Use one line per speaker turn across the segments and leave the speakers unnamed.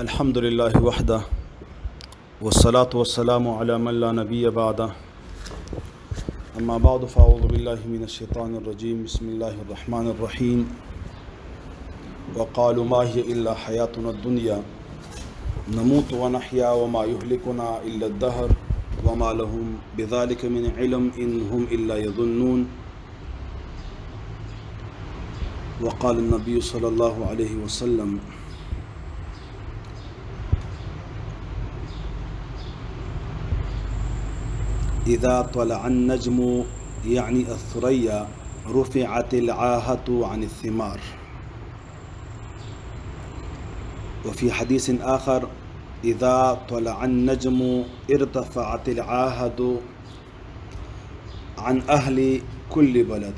الحمد لله وحده والصلاة والسلام على من لا نبي بعده أما بعد فأعوذ بالله من الشيطان الرجيم بسم الله الرحمن الرحيم وقالوا ما هي إلا حياتنا الدنيا نموت ونحيا وما يهلكنا إلا الدهر وما لهم بذلك من علم إن هم إلا يظنون وقال النبي صلى الله عليه وسلم إذا طلع النجم يعني الثريا رفعت العاهة عن الثمار. وفي حديث آخر إذا طلع النجم ارتفعت العاهة عن أهل كل بلد.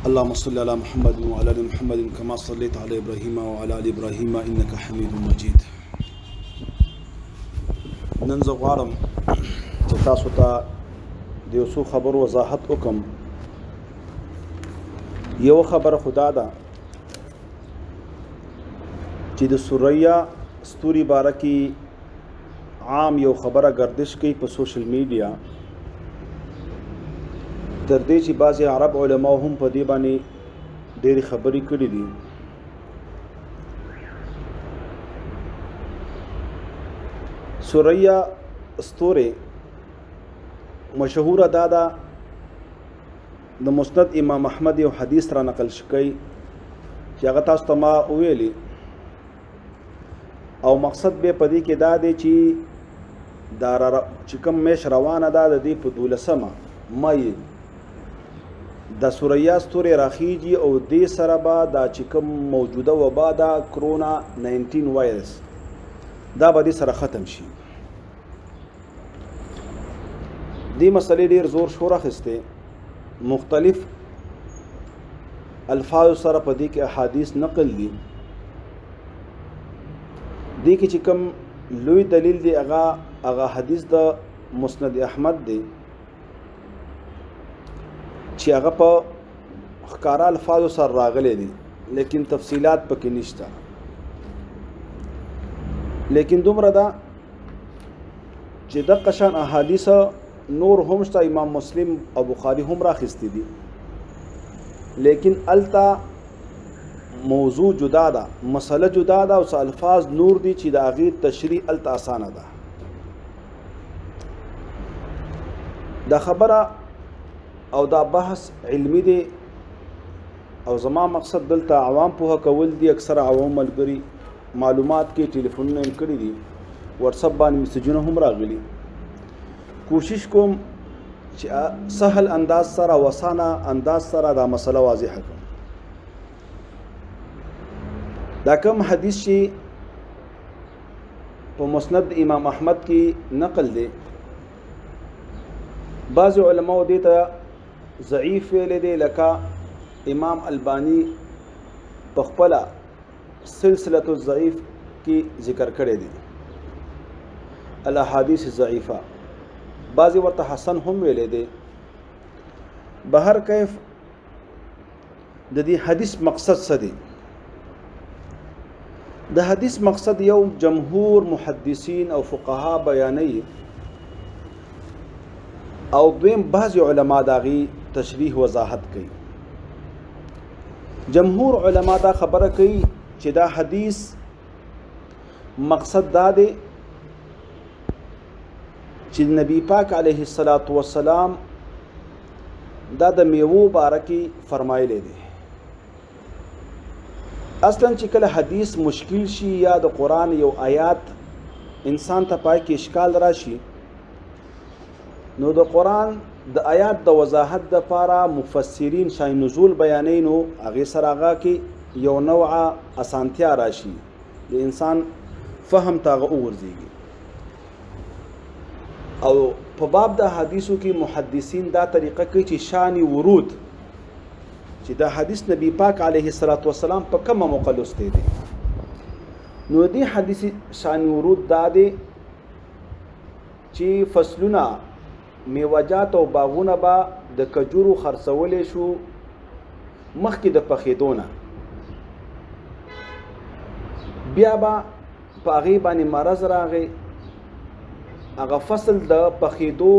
اللهم صل على محمد وعلى آل محمد كما صليت على إبراهيم وعلى آل إبراهيم إنك حميد مجيد. نن زه غواړم چې تاسو ته د یو څو خبرو وضاحت وکم. یو خبره خدا ده چې د سوریا ستوري باره کې عام یو خبره گردش کوي په سوشل میډیا، تر دې چې بعضې عرب علماو هم په دې باندې ډېرې خبرې کړي دي. سوریا ستوره مشهوره دادا د مسند امام احمد یو حدیث را نقل شکی چې هغه تاسو ته ما ویلي، او مقصد به پدې کې دا دی چې چې کوم میش روانه ده د دې په 12 مای د سوریا ستوره راخیږي او دې سره به دا چې کوم موجوده وبا ده کرونا 19 وایرس دا به دې سره ختم شي. دی مسئلې ډیر زور شور اخیسته، مختلف الفاظ سره په دې کې احادیث نقل دي. دې کې چې کوم لوی دلیل دی هغه حدیث د مسند احمد دی چې هغه په ښکارا الفاظ سره راغلي دي، لیکن تفصیلات پکې نشته. لیکن دومره ده چې د قشان احادیث نور هم شته، امام مسلم او بخاری هم راخستی دي، لیکن التا موضوع جدا ده، مسله جدا ده او الفاظ نور دي چې د هغې تشریح التا اسانه ده. دا خبره او دا بحث علمی دی او زما مقصد دلته عوام پوهه کول دي. اکثر عوام ملګري معلومات کې ټلیفونونه یې کړي دي، واتساپ باندې میسجونه هم راغلي. کوشش کوم چې سهل انداز سره وسانه انداز سره دا مسله واضحه کړم. دا کوم حدیث چې په مسند امام احمد کې نقل دی، بعض علماء دې ته ضعیف ویل دي، لکه امام البانی په خپل سلسله الضعیف کی ذکر کړی دی الاحادیث ضعیفه، بعضی ورته حسن هم ویلې دی. بهر کیف د دې حدیث مقصد څه دی؟ د حدیث مقصد یو جمهور محدثین او فقها بیانوي، او دویم بعضی علما داغي تشریح وضاحت کوي. جمهور علما دا خبره کوي چې دا حدیث مقصد دا دی چې نبی پاک علیه الصلاۃ والسلام دا د میوو باره کې فرمایلی دی. اصلا چې کله حدیث مشکل شي یا د قرآن یو آیات انسان ته پای کې اشکال راشي، نو د قرآن د آیات د وضاحت دپاره مفسرین شای نزول بیانوي، نو هغې سره هغه کې یو نوعه اسانتیا راشي، د انسان فهم ته هغه وغورځېږي. او په باب د حدیثو کې محدثین دا طریقه کوي چې شان ورود چې دا حدیث نبی پاک علیه الصلاۃ والسلام په کومه موقع لوستی دی، نو دې حدیث شان ورود دا دی چې فصلونه میوجات او باغونه به د کجورو خرڅولې شو مخکې د پخېدونه، بیا به په هغې باندې مرض راغی، هغه فصل د پخېدو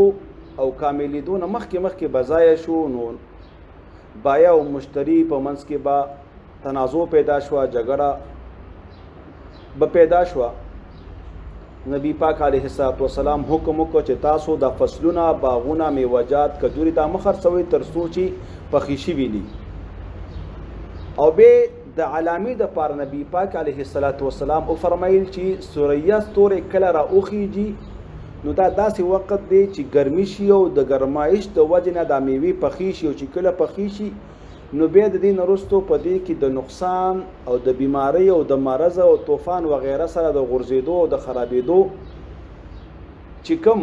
او کاملېدو نه مخکې به ضایع شو، نو بایه او مشتري په منځ کې به تنازع پیدا شوه، جګړه به پیدا شوه. نبی پاک علیه السلام حکم وکړ چې تاسو د فصلونه، باغونه، میوجات، کجوري دا مه خرڅوئ تر څو چې پخې شوي دي. او بیا د علامې دپاره نبی پاک علیه السلام وفرمیل چې ثریا ستوری کله راوخیږي نو دا داسې وخت دی چې ګرمي شي او د ګرمایش د وجې نه دا میوې پخې شي، او چې کله پخې شي نو بیا د دې نه وروستو په دې کې د نقصان او د بیمارۍ او د مرض او طوفان وغیره سره د غورځېدو او د خرابېدو چې کوم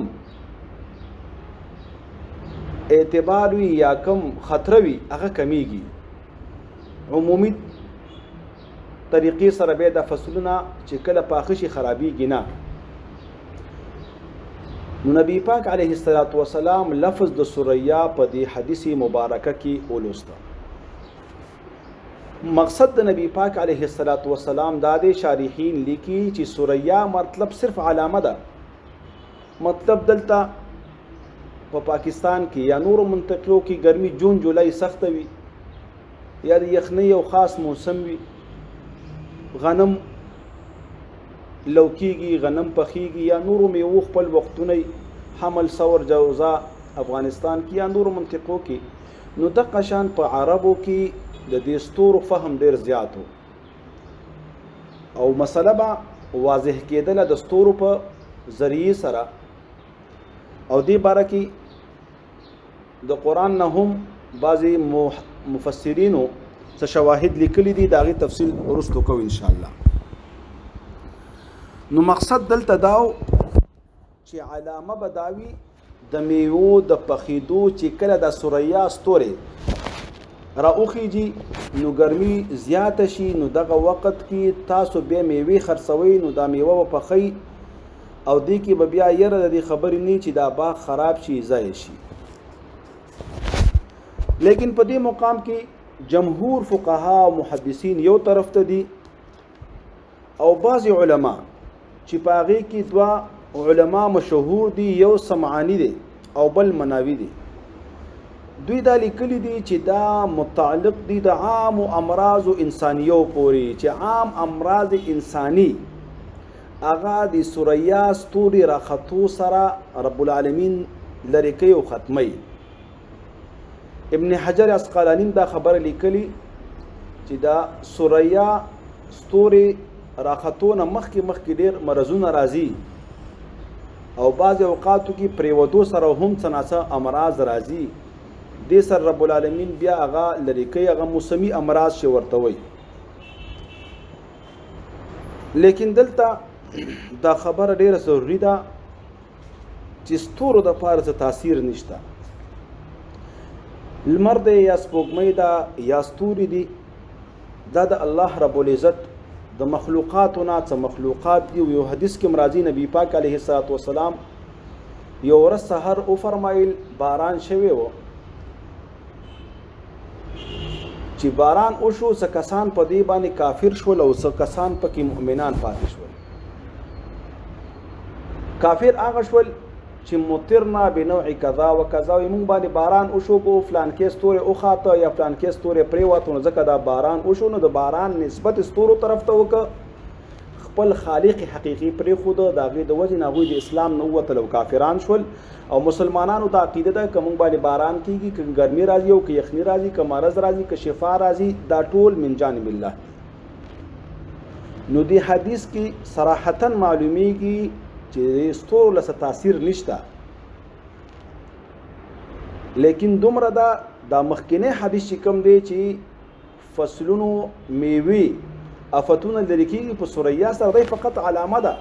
اعتبار وي یا کوم خطره وي هغه کمیږي. عمومي طریقې سره بیا د فصلونه چې کله پاخه شي خرابېږي نه. نو نبی پاک علیه السلام لفظ د ثریا په دې حدیث مبارکه کې ولوسته. مقصد د نبی پاک علیه السلام دا دی، شارحین لیکي چې ثریا مطلب صرف علامه ده. مطلب دلته په پاکستان کې یا نورو منطقو کې ګرمي جون جولای سخته وي یا د یخنۍ یو خاص موسم وي، غنم لوکیږي، غنم پخیږي یا نورو میوو خپل وختونه حمل ثور جوزا افغانستان کې یا نورو منطقو کې، نو دغه شان په عربو کې د دې ستورو فهم ډیر زیات و او مسله به واضح کېدله د ستورو په ذریعې سره. او دې باره کې د قرآن نه هم بعضې مفسرینو څه شواهد لیکلي دي، د هغې تفصیل وروستو کوو انشاءالله. نو مقصد دلته دا و چې علامه به دا وي د میوو د پخېدو چې کله د ثریا ستورې راوخیږي نو ګرمي زیاته شي، نو دغه وخت کې تاسو بیا میوې خرڅوئ، نو دا میوه به پخئ او دې کې به بیا یره د دې خبرې نه چې دا باغ خراب شي، ضایع شي. لیکن په دې مقام کې جمهور فقها او محدثین یو طرف ته دي او بعض علما چې په هغې کې دوه علما مشهور دي، یو سمعانی دی او بل مناوي دی. دوی دا لیکلي دي چې دا متعلق دي د عام امراض انسانیو پورې، چې عام امراض انسانی هغه د ثریا ستوري راختو سره رب العالمین لرې کوي او ختموي. ابن حجر عسقلاني دا خبره لیکلي چې دا ثریا ستوري راختو نه مخکې ډېر مرضونه راځي او بعض اوقاتو کې پریودو سره هم څه ناڅه امراض راځي، دې سره رب العالمین بیا هغه لرې کوي، هغه موسمي امراض چې ورته وایي. لیکن دلته دا خبره ډیره ضروري ده چې ستورو دپاره څه تاثیر نشته. لمر دی یا سپوږمۍ ده یا ستوري دي، دا د الله رب العزت د مخلوقاتو نه څه مخلوقات دي. یو حدیث کې راځي نبی پاک علیه السلام یو ورځ سحر وفرمایل باران شوی و، چې باران وشو څه کسان په دې باندې کافر شول او څه کسان پکې مؤمنان پاتې شول. کافر هغه شول چې مطرنا بنوع کذا و کذا، موږ باندې باران وشو په فلان کې ستوري اوخاته یا فلان کې ستوري پریوته، نو ځکه دا باران وشو نو د باران نسبت ستورو طرف ته وکړه، خپل خالق حقیقي پرېښود، د هغې د وجې نه هغوی د اسلام نه ووتل او کافران شول. او مسلمانانو ته عقیده ده که موږ باندې باران کېږي، که ګرمي راځي او که یخني راځي، که مرض راځي، که شفا راځي، دا ټول من جانب الله. نو دې حدیث کې صراحتا معلومیږي چې ستورو له څه تاثیر نشته. لیکن دومره دا مخکینی حدیث چې کوم دی چې فصلونو میوې افتونه لرې کېږي په ثریا سره، دی فقط علامه ده.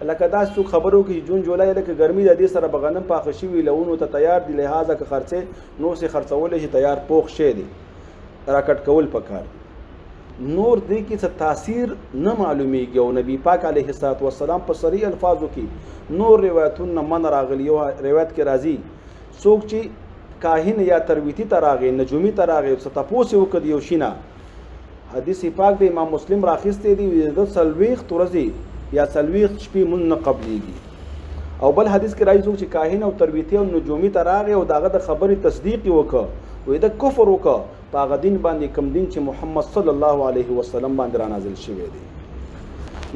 لکه دا څوک خبرو کې جون جولای لکه ګرمي ده، دې سره به غنم پاخه شوي لونو ته تیار دي، لهذا که خرڅې نور سې خرڅولی شي تیار پوخ شی دی، راکټ کول پکار دي. نور دې کې څه تاثیر نه معلومیږي. او نبی پاک علیه السلام په صریح الفاظو کې نور روایتونه من راغلي. یو روایت کې راځي څوک چې کاهن یا ترویتی ته راغی، نجومي ته راغی، څه تپوس یې وکړ یو شي نه، حدیث پاک د امام مسلم راخسته دی د سلويخ ترزي یا سلويخ شپې مون نه قبليږي او بل حدیث کې راځي چې کاهن او تربیتی او نجومي تراغه او داغه د خبرې تصدیق وکړه وې د کفر وکړه پاغه دین باندې کم دین چې محمد صلی الله علیه وسلم باندې را نازل شوی دی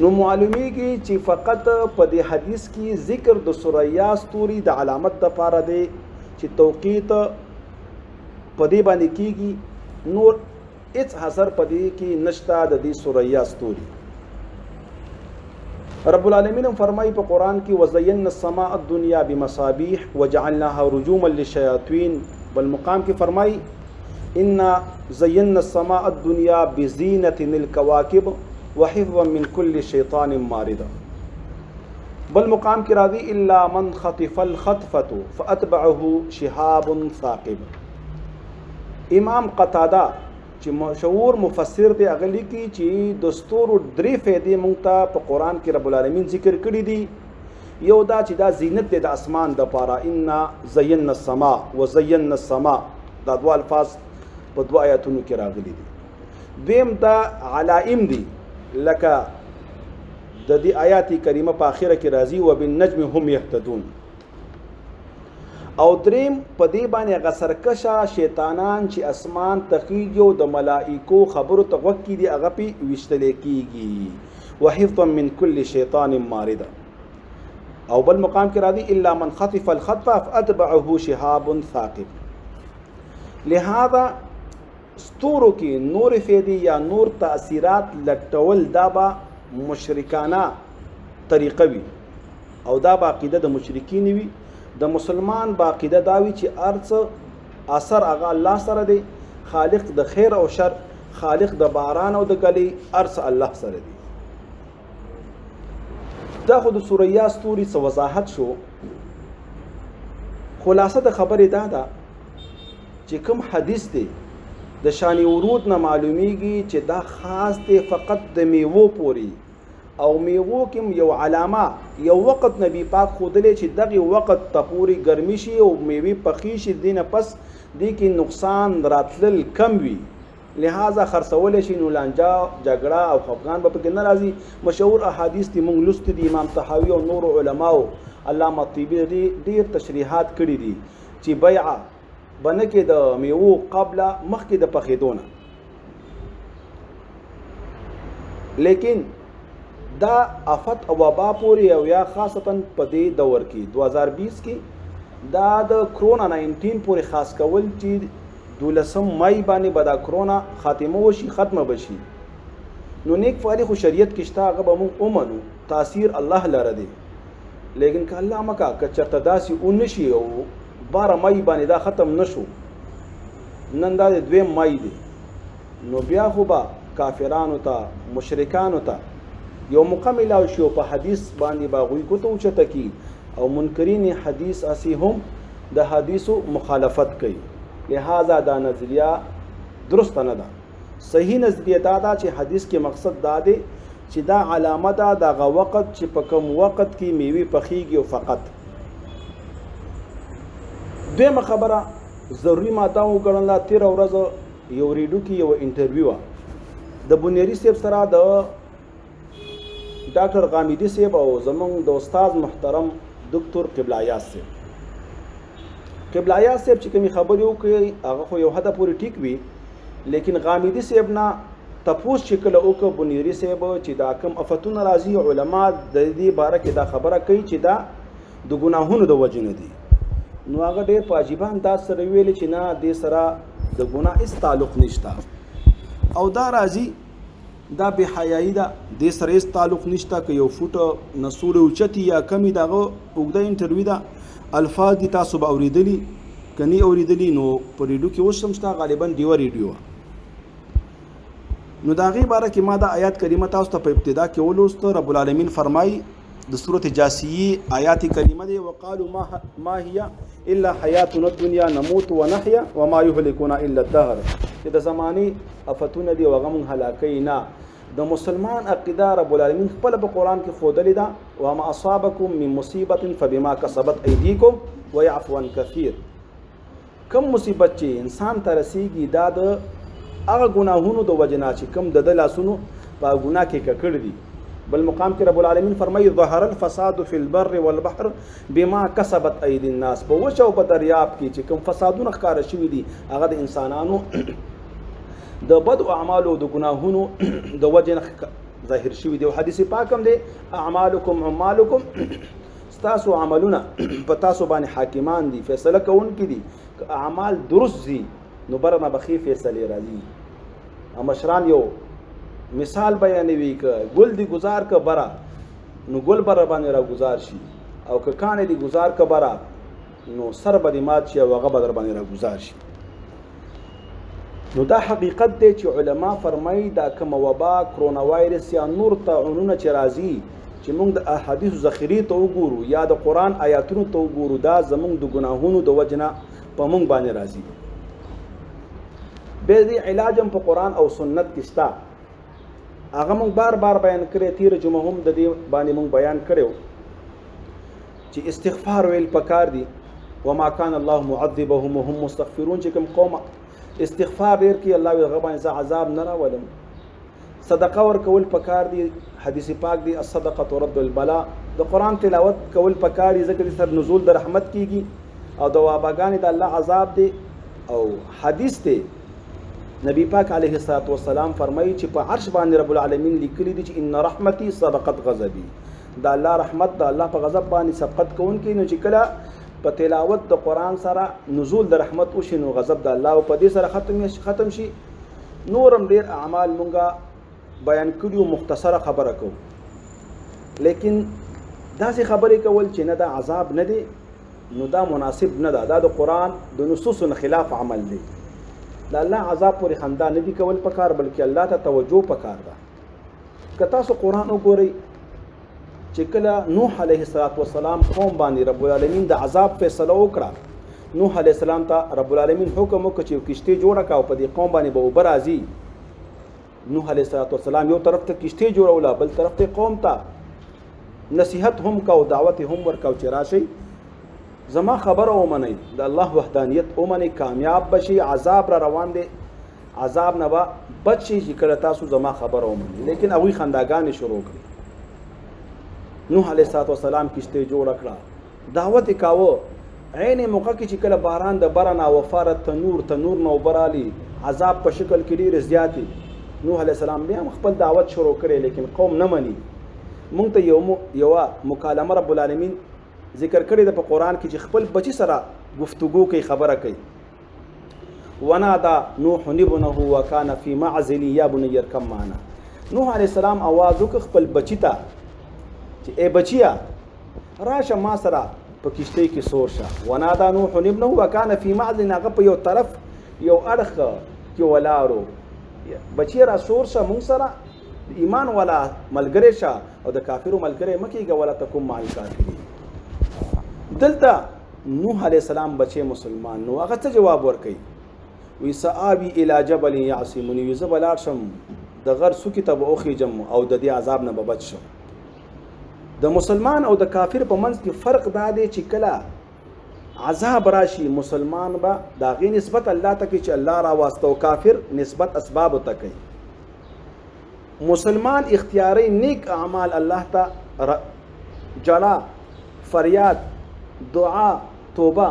نو معلومیږي چې فقط په دې حدیث کې ذکر د سوریا ستوري د علامت لپاره دی چې توقیت په دې باندې کیږي نور هیڅ حصر په دې کې نشته د دې سوریا ستوري رب العالمین فرمایي په قران کې وزینا السماء الدنيا بمصابيح وجعلناها رجوما للشياطين بل مقام کې فرمایي ان زینا السماء الدنيا بزینة الكواكب وحفظا من كل شيطان مارد بل مقام کی راضی الا من خطف الخطفة فاتبعه شهاب ثاقب امام قتاده چې مشهور مفسر دی اغلی کی چې دستور درې فائدې مونږ ته په قران کې رب العالمین ذکر کړی دي یو دا چې دا زینت دی د اسمان د پاره ان زینا السماء وزینا السماء دا دوه الفاظ په دوه آیاتونو کې راغلي دي دویم دا علائم دي لکه د دې آیات کریمه په اخره کې راځي وبالنجم هم يهتدون او دریم په دې باندې غسرکشه شیطانان چې اسمان تخیجو د ملائکو خبرو ته وکي دي هغه پی وشتل کیږي وحفظا من كل شیطان مارد او بل مقام کې راځي الا من خطف الخطف فاتبعه شهاب ثاقب لہذا ستورو کې نور فیدی یا نور تاثیرات لټول دا با مشرکانه طریقه وي او دا با عقیده د مشرکین وي د مسلمان با عقیده دا وي چې ارڅ اثر هغه الله سره دی خالق د خیر او شر خالق د باران او د کلی ارڅ الله سره دی دا خو د سوریا ستوري څه وضاحت شو خلاصه د خبرې دا ده چې کوم حدیث دی د شان ورود نه معلومیږي چې دا خاص دی فقط د میوو پوری او میوو کې یو علامه یو وخت نبی پاک خودلې چې دغه وخت ته پوری ګرمي شي او میوي پخې شي دینه پس دی کې نقصان راتلل کم وي لہذا خرڅول شي نو لانجا جګړه او خفقان به پکې ناراضي مشهور احادیث دي مونږ لست دي امام طحاوی او نور علماو علامه طیبی دي ډیر تشریحات کړي دي چې بیعه بنه کې د میوو قبل مخکې د پخېدونه لیکن دا آفت او وبا پورې او یا خاصتا په دې دور کې 2020 کې دا د کرونا 19 پورې خاص کول چې 12 مئی باندې به دا کرونا خاتمه وشي ختمه بشي نو نیک فعلی خو شریعت کې شته هغه به موږ ومنو تاثیر الله لره دی لیکن که الله مکا که چرته داسې اونشي او 12 مئی باندې دا ختم نشو نن دا 2 مئی دی نو بیا خو با کافرانو ته مشرکانو ته یو مکمل او شو په حدیث باندې باغوي کوته اوچته کی او منکرین حدیث اسی هم د حدیثو مخالفت کوي لہذا دا نظریه درست نه ده صحیح نظریه دا چې حدیث کې مقصد دا دی چې دا علامه ده دغه وخت چې په کوم وخت کې میوه پخېږي او فقط دویمه خبره ضروري ماته وګڼله تیر ورځ یو ریډیو کې یو انټرویو د بنيري صاحب سره د ډاکټر غامیدی صاحب او زمونږ د استاد محترم دکتور قبله یاس صاحب قبله یاس صاحب چې کومې خبرې وکړي هغه خو یو حد پورې ټیک وي لیکن غامیدی صاحب نه تپوس چې کله وکړه بنيري صاحب چې دا کوم افتونه راځي علما د دې باره کې دا خبره کوي چې دا د ګناهونو د وجې نه دي نو هغه ډېر په عجیبه انداز سره ویلي چې نه دې سره د ګناه هېڅ تعلق نشته او دا راځي دا بې حیایي ده دې سره هېڅ تعلق نشته که یو فوټه نسوړې اوچتي یا کمې د هغه اوږده انټرویو ده الفاظ دي تاسو به اورېدلي که نه اورېدلي نو په ریډیو کې اوس هم شته غالبا ډیوه ریډیو نو د هغې باره کې ما دا آیات کریمه تاسو ته په ابتدا کې ولوسته رب العالمین فرمایي د سورة جاسیه آیات کریمه دی وقالوا ما هي الا حیاتنا الدنیا نموت ونحیا وما یهلکنا الا الدهر چې د زماني افتونه دي او هغه موږ هلاکوي نه د مسلمان عقیده رب العالمین خپل په قرآن کې ښودلې ده وما اصابکم من مصیبت فبما کسبت ایدیکم ویعفو عن کثیر کم مصیبت چې انسان ته رسیږي دا د هغه ګناهونو د وجه نه چې کوم د لاسونو په ګناه کې ککړ دي. بل مقام کې رب العالمین فرمایي ظهر الفساد فی البر والبحر بما کسبت ایدی الناس. په وچ او په دریاب کې چې کوم فسادونه ښکاره شوي دي هغه د انسانانو د بد اعمالو د ګناهونو د وجه نه ظاهر شوي دي. او حدیث پاک هم دی اعمالکم عمالکم ستاسو عملونه په تاسو باندې حاکمان دي، فیصله کوونکي دي. که اعمال درست دي نو بره نه بخي فیصلې راځي. مشران یو مثال بیانوي که ګل دی گزار که برا نو ګل بره باندې را گزار شي، او که کانې دی گزار که برا نو سر به دې مات شي او هغه به در باندې را گزار شي. نو دا حقیقت دی چې علما فرمایي دا کومه وبا کرونا وایرس یا نور طاعونونه چې راځي چې موږ د احادیثو ذخیرې ته وګورو یا د قرآن آیاتونو ته وګورو دا زموږ د ګناهونو د وجه نه په موږ باندې راځي. بیا دې علاج هم په قرآن او سنت کې شته، هغه موږ بار بار بیان کړی. تیر جمعه هم د دې باندې موږ بیان کړو چې استغفار ویل پکار دي. وما كان الله معذبهم وهم مستغفرون. چې کوم قوم استغفار ډېر کوي الله وی هغه باندې عذاب نه راولم. صدقه ورکول پکار دي، حدیث پاک دی الصدقه رد البلاء. د قرآن تلاوت کول پکار دي ځکه سر نزول د رحمت کیږي او د واباګانې د الله عذاب دی. او حدیث دی نبی پاک علیه الصلاۃ والسلام فرمایي چې په عرش باندې رب العالمین لیکلی دي چې ان رحمتي سبقت غضبي. د الله رحمت د الله په غضب باندې سبقت کوونکی. نو چې کله په تلاوت د قرآن سره نزول د رحمت وشي نو غضب د الله او په دې سره ختم شي. نورم ډیر اعمال مونږه بیان کړیو، مختصره خبره کوو. لیکن داسې خبرې کول چې نه دا عذاب نه دی نو دا مناسب نه ده. دا د قرآن د نصوصو خلاف عمل دی. د الله عذاب پورې خندا نه دی کول پکار، بلکې الله ته توجه پکار ده. که تاسو قرآن وګورئ چې کله نوح علیه السلام قوم باندې رب العالمین د عذاب فیصله وکړه، نوح علیه السلام ته رب العالمین حکم وکړ چې کشتۍ جوړه کړه او په دې قوم باندې به اوبه راځي. نوح علیه السلام یو طرف ته کشتۍ جوړوله، بل طرف ته قوم ته نصیحت هم کا او دعوت هم ورکاو چې راشي زما خبره ومنئ، د الله وحدانیت ومنئ، کامیاب بشي. عذاب را روان دی، عذاب نه به بچ شي چې کله تاسو زما خبره ومنئ. لیکن هغوی خنداګانې شروع کړي. نوح علیه السلام کشتۍ جوړه کړه، دعوت یې کاوه. عین موقع کې چې کله باران د بره نه وفاره تنور نه اوبه رالي، عذاب په شکل کې ډېرې زیاتې. نوح علیه السلام بیا هم خپل دعوت شروع کړی لیکن قوم نه مني. مونږ ته یوه مکالمه رب العالمین ذکر کړی د په قرآن کې چې خپل بچی سره گفتگو کوي، خبره کوي. ونادى نوح ابنه وكان في معزل يا بني اركب معنا. نوح علیه السلام आवाज وکړ خپل بچی ته چې ای بچیا راشه ما سره په کشتۍ کې سور شه. ونادى نوح ابنه وكان في معزل، هغه په یو طرف یو اړخ کې ولاړو. بچی را سور شه مونږ سره ایمان والا ملګری شه او د کافرو ملګری مه کېږه ولا تکن مع الکافرین. دلته نوح علیه السلام بچی مسلمان نو هغه څه جواب ورکوي؟ وی سآوی الی جبل یعصمنی، وی زه به لاړ شم د غر څوکې ته به وخیږم او د دې عذاب نه به بچ شم. د مسلمان او د کافر په منځ کې فرق دا دی چې کله عذاب راشي مسلمان به د هغې نسبت الله ته کوي چې الله راواسته، او کافر نسبت اسبابو ته کوي. مسلمان اختیاري نیک اعمال الله ته جړه، فریاد، دعا، توبه،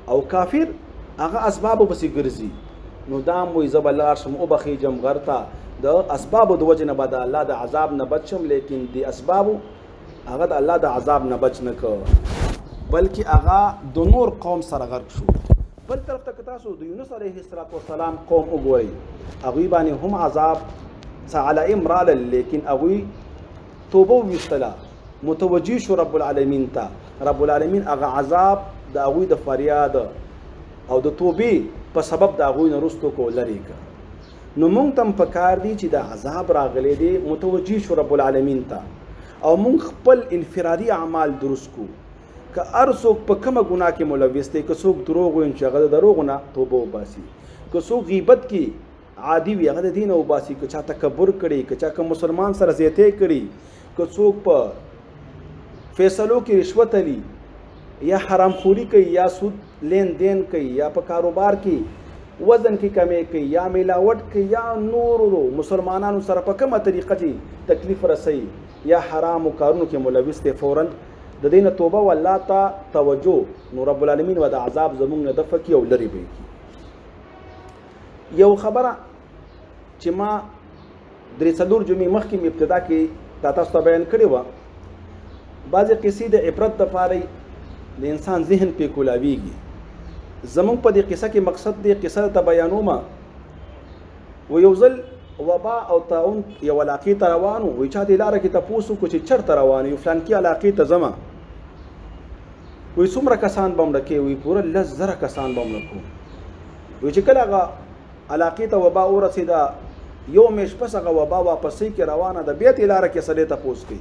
او کافر هغه اسبابو پسې ګرځي. نو دا هم وایي زه به لاړ شم وبخیږم غر ته، د اسبابو د وجې نه به د الله د عذاب نه بچ شم، لیکن د اسبابو هغه د الله د عذاب نه بچ نه که بلکې هغه د نور قوم سره غرق شو. بل طرف ته که تاسو د یونس علیه السلام قوم وګورئ، هغوی باندې هم عذاب علائم رالل، لیکن هغوی توبه وویستله، متوجه شو رب العالمین ته. رب العالمین هغه عذاب د هغوی د فریاد او د توبې په سبب د هغوی نه رستو کو لرې که. نو مونږ ته هم پکار دی چې د عذاب راغلی دی متوجه شو رب العالمین ته، او مونږ خپل انفرادي اعمال درست کو. که هر څوک په کومه ګناه کې ملوث دی، که څوک دروغ وایي چې هغه د دروغو نه توبه وباسي، که څوک غیبت کې عادي وي هغه د دې نه وباسي، که چا تکبر کړي، که چا که مسلمان سره زیاتی کړي، که څوک په فیصلو کې رشوت علي یا حرام خوري کوي یا سود لین دین کوي یا په کاروبار کې وزن کې کمی کوي یا ملاوټ کوي یا نورو مسلمانانو سره په کومه طریقه چې تکلیف رسوي یا حرامو کارونو کې ملوث دی فوراً د دې نه توبه و الله ته توجه نو رب العالمین و د عذاب زمونږ نه دفع کړي او لرې به یې کړي. یو خبره چې ما 3-4 جمعې مخکې ابتدا کې تاسو ته بیان کړې وه، بعضې قصې د عبرت دپاره د انسان ذهن پې کولاویږي. زمونږ په دې قصه کې مقصد دی قصه ته بیانومه و یو ځل وبا او طاعون یو علاقې ته روان و چا دې لاره کې تپوس وکړو چې چېرته روان یو فلانکي علاقې ته ځمه وایي څومره کسان به مړه کوې وایي پوره 10,000 کسان به مړه کوو. وایي چې کله هغه علاقې ته وبا ورسېده یو میاشت پس هغه وبا واپسۍ کې روانه ده بیا دې لاره کې سړی تپوس کوي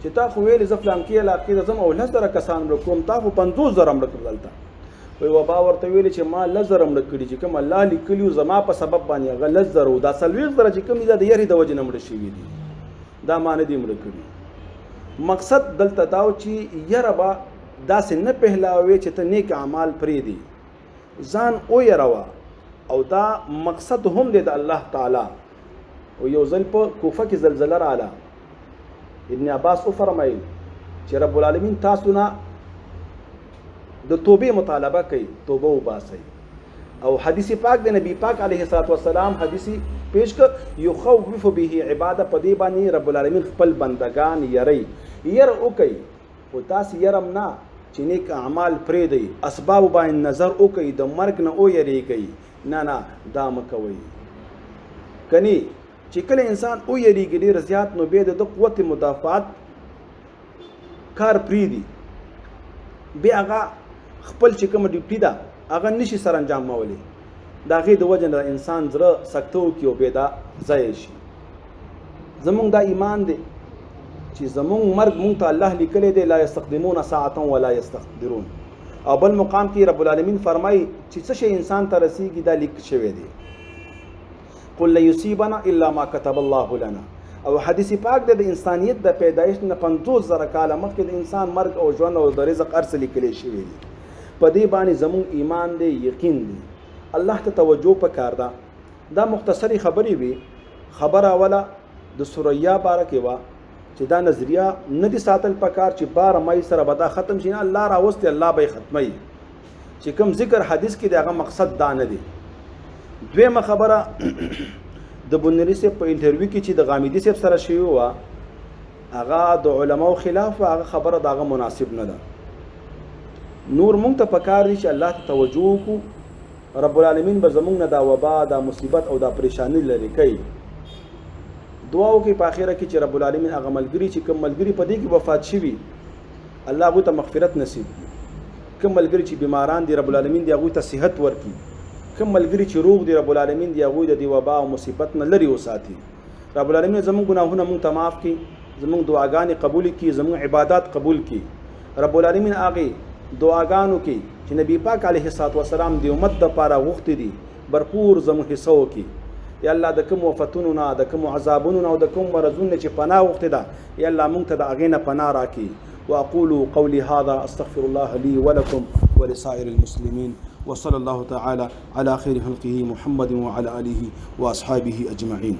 چې تا خو ویلې زه فلانکي علاقې ته ځم او 10,000 کسان مړه کوم تا خو 50,000 مړه کړل دلته. وایي وبا ورته ویلې چې ما 10,000 مړه کړي چې کوم الله لیکلي وو زما په سبب باندې هغه 10,000 وو دا 40,000 چې کوم دي دا د یارې د وجې نه مړه شوي دي دا ما نه دي مړه کړي. مقصد دلته دا و چې یره به داسې نه پهلاوې چې ته نیک اعمال پرېږدي ځان ویروه او دا مقصد هم دی د الله تعالی. او یو ځل په کوفه کې زلزله رااله ابن عباس وفرمایل چې رب العالمین تاسو نه د توبې مطالبه کوي توبه وباسئ او حدیث پاک د نبی پاک علیه الصلاۃ والسلام حدیث پیش ک یخوف به عباده په دې باندې رب العالمین خپل بندگان یری ير اوکي او تاسو يرم نه چې نیک اعمال پرې دی اسباب باندې نظر اوکي د مرګ نه او یریږي نه دا مکوي کني چې کله انسان او یریږي ډیر زیات نو به د قوت مدافعت کار پرې دی بیا هغه خپل چې کوم ډیوټي ده هغه نشي سرانجامولی د هغې د وجې نه انسان زړه سکته وکړي او بیا دا ضایع شي. زمونږ دا ایمان دی چې زمونږ مرګ مونږ ته الله لیکلی دی لا یستقدمون ساعة ولا یستقدرون او بل مقام کې رب العالمین فرمایي چې څه شی انسان ته رسیږي دا لیک شوی دی قل لا یصیبنا الا ما كتب الله لنا او حدیث پاک د انسانیت د پیدایش نه 50,000 کاله مخکې د انسان مرګ او ژوند او د رزق ارس لیکلی شوی دی. په دې باندې زمونږ ایمان دی یقین دی الله ته توجه پکار ده. دا مختصری خبرې وي. خبره اوله د سوریا باره کې وه چې دا نظریه نه دي ساتل پکار چې 12 مئی سره به دا ختم شي نه الله راوستي الله به یې ختموي چې کوم ذکر حدیث کې د هغه مقصد دا نه دی. دویمه خبره د بنری صاحب په انټرویو کې چې د غامیدي صاحب سره شوی وه هغه د علماو خلاف هغه خبره د هغه مناسب نه ده. نور مونږ ته پکار دی چې الله ته توجه وکړو رب العالمین به زمونږ نه دا وبا دا مصیبت او دا پریشانی لرې کوي. دعا وکړئ په آخره کې چې رب العالمین هغه ملګري چې کوم ملګري په دې کې وفات شوي الله هغوی ته مغفرت نصیب کړي. کوم ملګري چې بیماران دي رب العالمین دې هغوی ته صحت ورکړي. کوم ملګري چې روغ دي رب العالمین دې هغوی د دې وبا او مصیبت نه لرې وساتي. رب العالمین زمونږ ګناهونه مونږ ته معاف کړي زمونږ دعاګانې قبول کړي زمونږ عبادات قبول کړي. رب العالمین هغې دعاګانو کې چې نبی پاک علیه الصلاۃ والسلام د امت دپاره غوښتي دي برپور زموږ حصه وکړي. یا الله د کوم وفتونو نه د کوم عذابونو نه او د کوم مرضونو چې پناه غوښتې ده یا الله موږ ته د هغې نه پناه راکړي. واقول قولي هذا استغفر الله لي ولكم ولسائر المسلمين وصلى الله تعالى على خير خلقه محمد وعلى آله وأصحابه أجمعين.